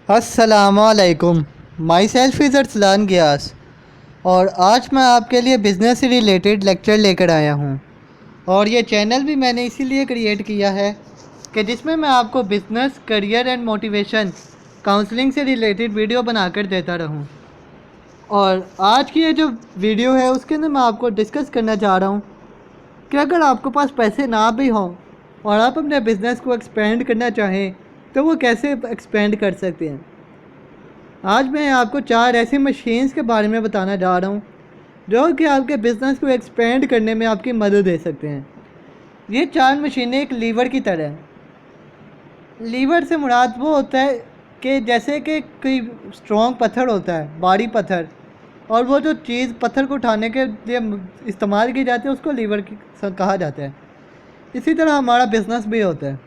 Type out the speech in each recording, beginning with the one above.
अस्सलामुअलैकुम। My self is Arsalan Geass और आज मैं आपके लिए बिज़नेस से रिलेटेड लेक्चर लेकर आया हूँ। और ये चैनल भी मैंने इसीलिए क्रिएट किया है कि जिसमें मैं आपको business, career and motivation, counselling से रिलेटेड वीडियो बनाकर देता रहूँ। और आज की ये जो वीडियो है उसके अंदर मैं आपको डिस्कस करना चाह रहा हूँ कि अगर आपके पास पैसे ना भी हों और आप अपने बिज़नेस को एक्सपेंड करना चाहें तो वो कैसे एक्सपेंड कर सकते हैं। आज मैं आपको 4 ऐसी मशीन्स के बारे में बताना जा रहा हूँ जो कि आपके बिज़नेस को एक्सपेंड करने में आपकी मदद दे सकते हैं। ये 4 मशीनें एक लीवर की तरह हैं। लीवर से मुराद वो होता है कि जैसे कि कोई स्ट्रॉन्ग पत्थर होता है, भारी पत्थर, और वो जो चीज़ पत्थर को उठाने के लिए इस्तेमाल की जाती है उसको लीवर कहा जाता है। इसी तरह हमारा बिज़नेस भी होता है।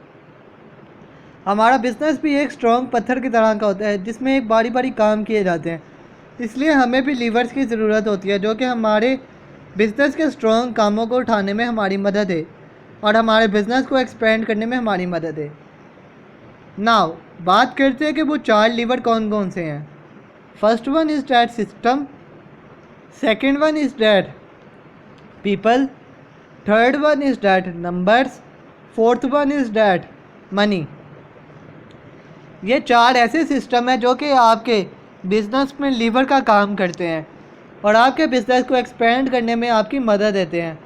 हमारा बिज़नेस भी एक स्ट्रॉन्ग पत्थर की तरह का होता है जिसमें एक बारी बारी काम किए जाते हैं। इसलिए हमें भी लीवर्स की ज़रूरत होती है जो कि हमारे बिज़नेस के स्ट्रॉन्ग कामों को उठाने में हमारी मदद है और हमारे बिज़नेस को एक्सपेंड करने में हमारी मदद है। नाउ बात करते हैं कि वो 4 लीवर कौन कौन से हैं। First one is that system, second one is that people, third one is that numbers, fourth one is that money. ये 4 ऐसे सिस्टम हैं जो कि आपके बिज़नेस में लीवर का काम करते हैं और आपके बिज़नेस को एक्सपेंड करने में आपकी मदद देते हैं।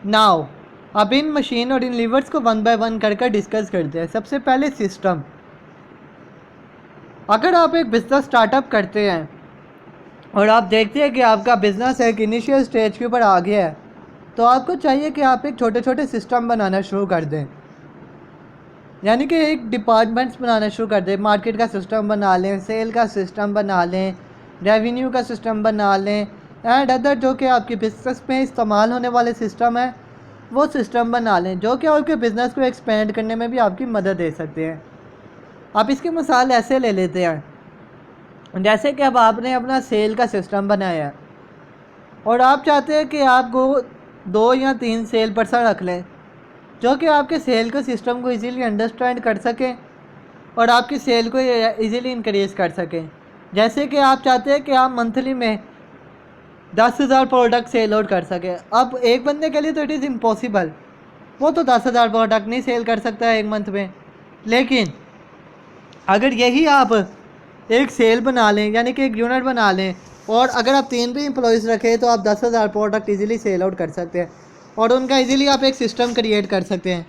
नाउ अब इन मशीन और इन लीवर्स को वन बाय वन कर डिस्कस करते हैं। सबसे पहले सिस्टम। अगर आप एक बिज़नेस स्टार्टअप करते हैं और आप देखते हैं कि आपका बिज़नेस एक इनिशियल स्टेज के ऊपर आ गया है तो आपको चाहिए कि आप एक छोटे छोटे सिस्टम बनाना शुरू कर दें, यानी कि एक डिपार्टमेंट्स बनाना शुरू कर दें। मार्केट का सिस्टम बना लें, सेल का सिस्टम बना लें, रेवेन्यू का सिस्टम बना लें एंड अदर जो कि आपके बिज़नेस में इस्तेमाल होने वाले सिस्टम है वो सिस्टम बना लें जो कि आपके बिज़नेस को एक्सपेंड करने में भी आपकी मदद दे सकते हैं। आप इसकी मिसाल ऐसे ले लेते हैं जैसे कि अब आपने अपना सेल का सिस्टम बनाया है और आप चाहते हैं कि आपको 2 या 3 सेल पर्सन रख लें जो कि आपके सेल के सिस्टम को इजीली अंडरस्टैंड कर सकें और आपकी सेल को इजीली इंक्रीज़ कर सकें। जैसे कि आप चाहते हैं कि आप मंथली में 10,000 प्रोडक्ट सेल आउट कर सकें। अब एक बंदे के लिए तो इट इज़ इम्पॉसिबल, वो तो 10,000 प्रोडक्ट नहीं सेल कर सकता है एक मंथ में। लेकिन अगर यही आप एक सेल बना लें, यानी कि एक यूनिट बना लें, और अगर आप 3 भी एम्प्लॉयज़ रखें तो आप 10,000 प्रोडक्ट इजीली सेल आउट कर सकते हैं और उनका इजीली आप एक सिस्टम क्रिएट कर सकते हैं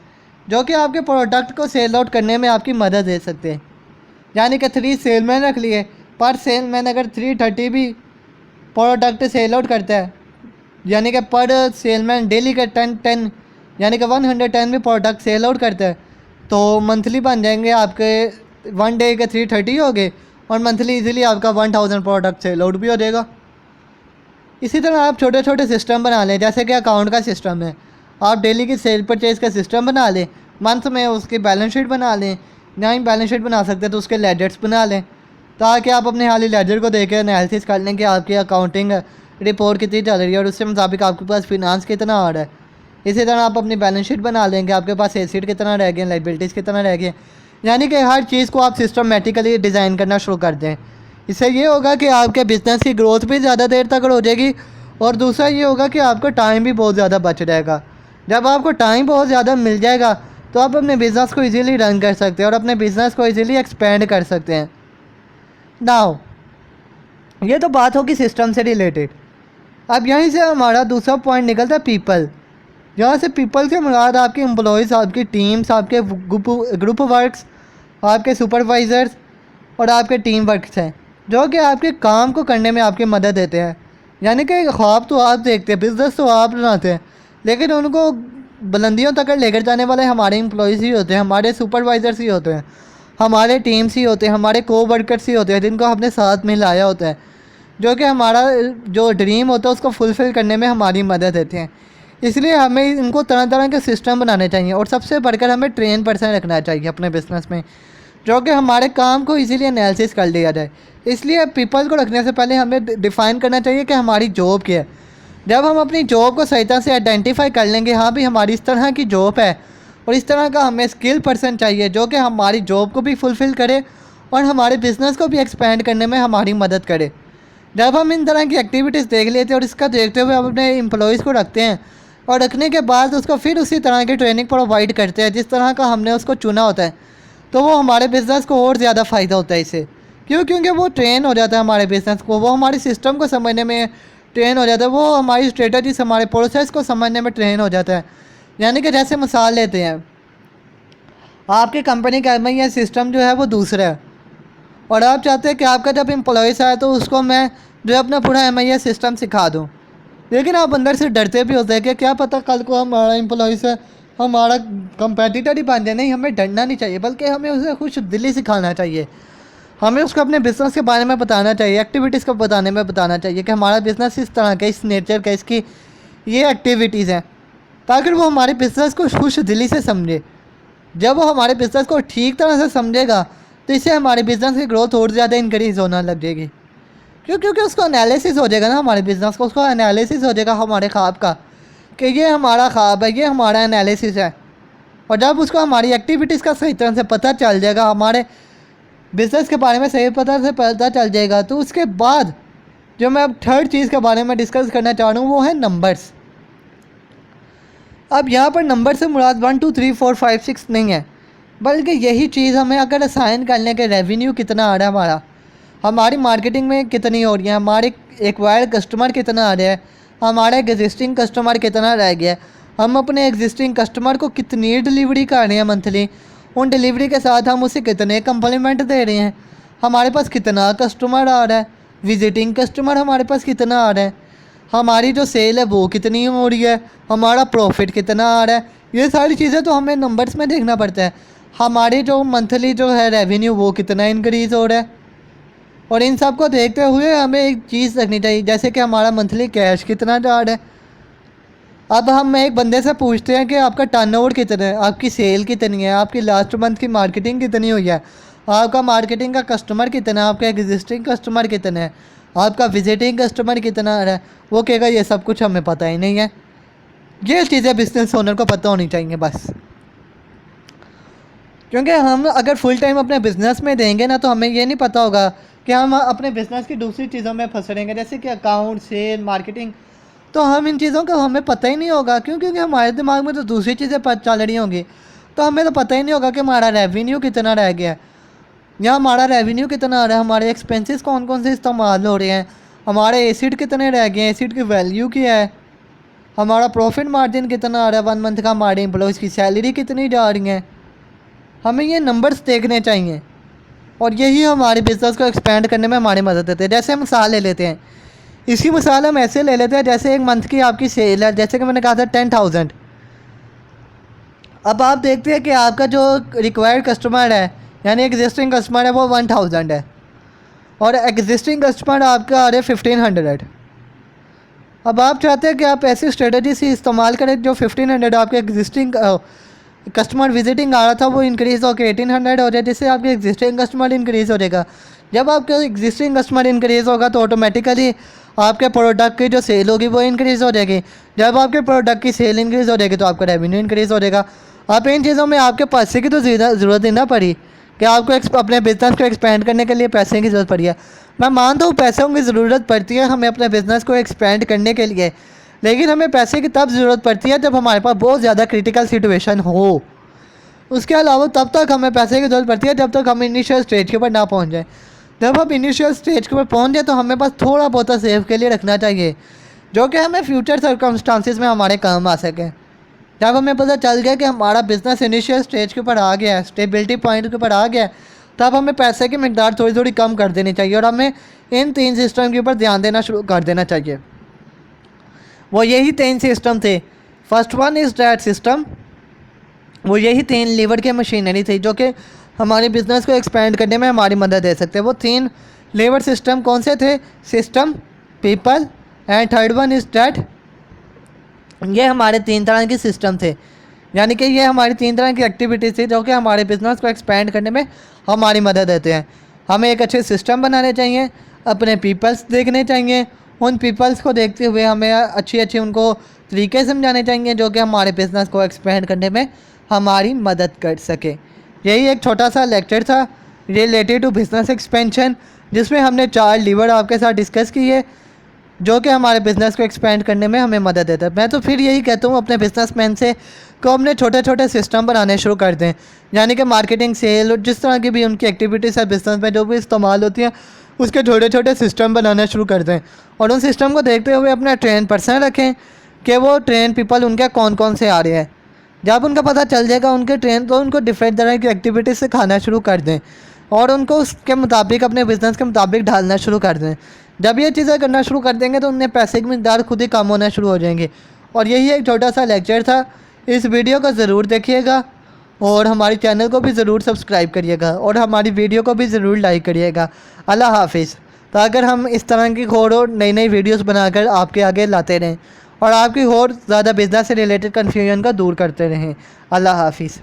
जो कि आपके प्रोडक्ट को सेल आउट करने में आपकी मदद दे सकते हैं। यानी कि 3 सेलमैन रख लिए, पर सेलमैन अगर 330 भी प्रोडक्ट सेल आउट करता है, यानी कि पर सेलमैन डेली का 10 यानी कि 110 भी प्रोडक्ट सेल आउट करता है तो मंथली बन जाएंगे आपके 1 डे के 330 हो गए और मंथली इजीली आपका 1000 प्रोडक्ट सेल आउट भी हो जाएगा। इसी तरह आप छोटे छोटे सिस्टम बना लें, जैसे कि अकाउंट का सिस्टम है, आप डेली की सेल परचेज़ का सिस्टम बना लें, मंथ में उसकी बैलेंस शीट बना लें, नहीं बैलेंस शीट बना सकते तो उसके लेजर्स बना लें ताकि आप अपने हाल ही लेजर को देख के एनालिसिस कर लें कि आपकी अकाउंटिंग रिपोर्ट कितनी चल रही है और उसके मुताबिक आपके पास फिनांस कितना आ रहा है। इसी तरह आप अपनी बैलेंस शीट बना लें कि आपके पास एसेट कितना रह गए, लाइबिलिटीज़ कितना रह गए, यानी कि हर चीज़ को आप सिस्टमेटिकली डिज़ाइन करना शुरू कर दें। इससे ये होगा कि आपके बिज़नेस की ग्रोथ भी ज़्यादा देर तक हो जाएगी और दूसरा ये होगा कि आपका टाइम भी बहुत ज़्यादा बच जाएगा। जब आपको टाइम बहुत ज़्यादा मिल जाएगा तो आप अपने बिज़नेस को इजीली रन कर सकते हैं और अपने बिज़नेस को इजीली एक्सपेंड कर सकते हैं। नाउ ये तो बात होगी सिस्टम से रिलेटेड। अब यहीं से हमारा दूसरा पॉइंट निकलता है पीपल। यहाँ से पीपल से मुराद आपके एम्प्लॉयज़, आपकी टीम्स, आपके ग्रुप वर्क्स, आपके सुपरवाइज़र्स और आपके टीम वर्क्स हैं जो कि आपके काम को करने में आपकी मदद देते हैं। यानी कि ख्वाब तो आप देखते हैं, बिज़नेस तो आप बनाते हैं, लेकिन उनको बुलंदियों तक लेकर जाने वाले हमारे एम्प्लॉयज़ ही होते हैं, हमारे सुपरवाइज़र्स ही होते हैं, हमारे टीम्स ही होते हैं, हमारे को वर्कर्स ही होते हैं जिनको हमने साथ में लाया होता है, जो कि हमारा जो ड्रीम होता है उसको फुलफ़िल करने में हमारी मदद देते हैं। इसलिए हमें इनको तरह तरह के सिस्टम बनाने चाहिए और सबसे बढ़कर हमें ट्रेन पर्सन रखना चाहिए अपने बिज़नेस में जो कि हमारे काम को इजीली एनालिसिस कर लिया जाए। इसलिए पीपल को रखने से पहले हमें डिफ़ाइन करना चाहिए कि हमारी जॉब क्या है। जब हम अपनी जॉब को सही तरह से आइडेंटिफाई कर लेंगे, हाँ भी हमारी इस तरह की जॉब है और इस तरह का हमें स्किल पर्सन चाहिए जो कि हमारी जॉब को भी फुलफ़िल करे और हमारे बिज़नेस को भी एक्सपेंड करने में हमारी मदद करे। जब हम इन तरह की एक्टिविटीज़ देख लेते हैं और इसका देखते हुए हम अपने एम्प्लॉयज़ को रखते हैं और रखने के बाद उसको फिर उसी तरह की ट्रेनिंग प्रोवाइड करते हैं जिस तरह का हमने उसको चुना होता है, तो वो हमारे बिज़नेस को और ज़्यादा फ़ायदा होता है इससे। क्यों? क्योंकि वो ट्रेन हो जाता है हमारे बिज़नेस को, वो हमारे सिस्टम को समझने में ट्रेन हो जाता है, वो हमारी स्ट्रेटजीज हमारे प्रोसेस को समझने में ट्रेन हो जाता है। यानी कि जैसे मिसाल लेते हैं, आपकी कंपनी का एमआईएस सिस्टम जो है वो दूसरा है और आप चाहते हैं कि आपका जब एम्प्लॉयज़ आए तो उसको मैं जो अपना पूरा एमआईएस सिस्टम सिखा दूँ, लेकिन आप अंदर से डरते भी होते हैं कि क्या पता कल को हमारा एम्प्लॉयज़ है हमारा कंपेटिटर ही बन जाए। नहीं, हमें डरना नहीं चाहिए, बल्कि हमें उसे खुश दिली सिखाना चाहिए। हमें उसको अपने बिज़नेस के बारे में बताना चाहिए, एक्टिविटीज़ को बताना चाहिए कि हमारा बिज़नेस इस तरह का, इस नेचर का, इसकी ये एक्टिविटीज़ हैं, ताकि वो हमारे बिज़नेस को खुश दिली से समझे। जब वो हमारे बिज़नेस को ठीक तरह से समझेगा तो इससे हमारे बिज़नेस की ग्रोथ और ज़्यादा इंक्रीज़ होना लग जाएगी। क्यों? क्योंकि उसको एनालिसिस हो जाएगा ना हमारे बिज़नेस को, उसको एनालिसिस हो जाएगा हमारे ख्वाब का कि ये हमारा ख्वाब है, ये हमारा एनालिसिस है। और जब उसको हमारी एक्टिविटीज़ का सही तरह से पता चल जाएगा, हमारे बिज़नेस के बारे में सही पता चल जाएगा, तो उसके बाद जो मैं अब थर्ड चीज़ के बारे में डिस्कस करना चाह रहा हूँ वो है नंबर्स। अब यहाँ पर नंबर से मुराद 1 2 3 4 5 6 नहीं है, बल्कि यही चीज़ हमें अगर असाइन करने के रेवेन्यू कितना आ रहा है हमारा, हमारी मार्केटिंग में कितनी हो रही है, हमारे एक्वायर्ड कस्टमर कितना आ रहा है, हमारा एग्जिस्टिंग कस्टमर कितना रह गया है, हम अपने एग्जिस्टिंग कस्टमर को कितनी डिलीवरी कर रहे हैं मंथली, उन डिलीवरी के साथ हम उसे कितने कम्प्लीमेंट दे रहे हैं, हमारे पास कितना कस्टमर आ रहा है, विजिटिंग कस्टमर हमारे पास कितना आ रहा है, हमारी जो सेल है वो कितनी हो रही है, हमारा प्रॉफिट कितना आ रहा है। ये सारी चीज़ें तो हमें नंबर्स में देखना पड़ता है। हमारी जो मंथली जो है रेवेन्यू वो कितना इंक्रीज़ हो रहा है, और इन सब को देखते हुए हमें एक चीज़ रखनी चाहिए, जैसे कि हमारा मंथली कैश कितना जा रहा है। अब हम एक बंदे से पूछते हैं कि आपका टर्नओवर कितना है, आपकी सेल कितनी है, आपकी लास्ट मंथ की मार्केटिंग कितनी हुई है, आपका मार्केटिंग का कस्टमर कितना है, आपका एग्जिस्टिंग कस्टमर कितना है, आपका विजिटिंग कस्टमर कितना आ रहा है, वो कहेगा ये सब कुछ हमें पता ही नहीं है। ये चीज़ें बिजनेस ओनर को पता होनी चाहिए बस। क्योंकि हम अगर फुल टाइम अपने बिज़नेस में देंगे ना, तो हमें ये नहीं पता होगा कि हम अपने बिज़नेस की दूसरी चीज़ों में फंस रहेंगे, जैसे कि अकाउंट, सेल, मार्केटिंग। तो हम इन चीज़ों का हमें पता ही नहीं होगा, क्यों? क्योंकि हमारे दिमाग में तो दूसरी चीज़ें चल रही होंगी, तो हमें तो पता ही नहीं होगा कि हमारा रेवेन्यू कितना रह गया है, या हमारा रेवेन्यू कितना आ रहा है, हमारे एक्सपेंसेस कौन कौन से इस्तेमाल हो रहे हैं, हमारे एसिड कितने रह गए हैं, एसिड की वैल्यू क्या है, हमारा प्रॉफिट मार्जिन कितना आ रहा है 1 मंथ का, हमारे एम्प्लॉयज़ की सैलरी कितनी जा रही है। हमें ये नंबर्स देखने चाहिए और यही हमारे बिज़नेस को एक्सपेंड करने में हमारी मदद देते हैं। जैसे हम मिसाल ले लेते हैं, इसकी मिसाल हम ऐसे ले लेते हैं, जैसे एक मंथ की आपकी सेल है, जैसे कि मैंने कहा था 10,000। अब आप देखते हैं कि आपका जो रिक्वायर्ड कस्टमर है, यानी एग्जिस्टिंग कस्टमर है, वो 1000 है और एग्जिस्टिंग कस्टमर आपका आ रहे 1500। अब आप चाहते हैं कि आप ऐसी स्ट्रेटजी से इस्तेमाल करें जो 1500 आपके एग्जिस्टिंग कस्टमर विजिटिंग आ रहा था वो इंक्रीज़ होकर 1800 हो जाए, जिससे आपके एग्जिस्टिंग कस्टमर इंक्रीज़ हो जाएगा। जब आपका एग्जिस्टिंग कस्टमर इंक्रीज़ होगा तो ऑटोमेटिकली आपके प्रोडक्ट की जो सेल होगी वो इंक्रीज़ हो जाएगी। जब आपके प्रोडक्ट की सेल इंक्रीज़ हो जाएगी तो आपका रेवेन्यू इंक्रीज़ हो जाएगा। आप इन चीज़ों में आपके पैसे की तो ज़रूरत ही ना पड़ी कि आपको अपने बिज़नेस को एक्सपेंड करने के लिए पैसे की ज़रूरत पड़ी है। मैं मानता हूँ पैसों की ज़रूरत पड़ती है हमें अपने बिज़नेस को एक्सपेंड करने के लिए, लेकिन हमें पैसे की तब ज़रूरत पड़ती है जब हमारे पास बहुत ज़्यादा क्रिटिकल सिचुएशन हो। उसके अलावा तब तक हमें पैसे की ज़रूरत पड़ती है जब तक हम इनिशियल स्टेज के ऊपर ना पहुंच जाए। जब हम इनिशियल स्टेज के ऊपर पहुंच जाए तो हमें बस थोड़ा बहुत सेव के लिए रखना चाहिए, जो कि हमें फ्यूचर सर्कमस्टांसिस में हमारे काम आ सके। जब हमें पता चल गया कि हमारा बिज़नेस इनिशियल स्टेज के ऊपर आ गया है, स्टेबिलिटी पॉइंट के ऊपर आ गया है, तब हमें पैसे की मिकदार थोड़ी थोड़ी कम कर देनी चाहिए और हमें इन 3 सिस्टम के ऊपर ध्यान देना शुरू कर देना चाहिए। वो यही 3 सिस्टम थे। First one is that system, वो यही 3 लीवर के मशीनरी थी जो कि हमारे बिज़नेस को एक्सपेंड करने में हमारी मदद दे सकते हैं। वो 3 लीवर सिस्टम कौन से थे? System, people and third one is that. ये हमारे 3 तरह के सिस्टम थे, यानी कि ये हमारी 3 तरह की एक्टिविटीज़ थी जो कि हमारे बिज़नेस को एक्सपेंड करने में हमारी मदद देते हैं। हमें एक अच्छे सिस्टम बनाने चाहिए, अपने पीपल्स देखने चाहिए, उन पीपल्स को देखते हुए हमें अच्छी उनको तरीके समझाने चाहिए जो कि हमारे बिज़नेस को एक्सपेंड करने में हमारी मदद कर सके। यही एक छोटा सा लेक्चर था। रिलेटेड टू बिज़नेस एक्सपेंशन, जिसमें हमने 4 लीवर आपके साथ डिस्कस किए जो कि हमारे बिज़नेस को एक्सपेंड करने में हमें मदद देता है। मैं तो फिर यही कहता हूँ अपने बिजनेसमैन से को अपने छोटे छोटे सिस्टम बनाने शुरू कर दें, यानी कि मार्केटिंग, सेल और जिस तरह की भी उनकी एक्टिविटीज़ है बिज़नेस में जो भी इस्तेमाल होती हैं उसके छोटे छोटे सिस्टम बनाना शुरू कर दें। और उन सिस्टम को देखते हुए अपना ट्रेन पर्सन रखें कि वो ट्रेन पीपल उनके कौन कौन से आ रहे हैं। जब उनका पता चल जाएगा उनके ट्रेन, तो उनको डिफरेंट तरह की एक्टिविटीज़ सिखाना शुरू कर दें और उनको उसके मुताबिक अपने बिज़नेस के मुताबिक ढालना शुरू कर दें। जब ये चीज़ें करना शुरू कर देंगे तो उनमें पैसे की मिकदार खुद ही कम होना शुरू हो जाएंगे। और यही एक छोटा सा लेक्चर था। इस वीडियो को ज़रूर देखिएगा और हमारे चैनल को भी ज़रूर सब्सक्राइब करिएगा और हमारी वीडियो को भी ज़रूर लाइक करिएगा। अल्लाह हाफिज़। तो अगर हम इस तरह की और नई नई वीडियोस बनाकर आपके आगे लाते रहें और आपकी और ज़्यादा बिज़नेस से रिलेटेड कन्फ्यूजन को दूर करते रहें। अल्लाह हाफिज़।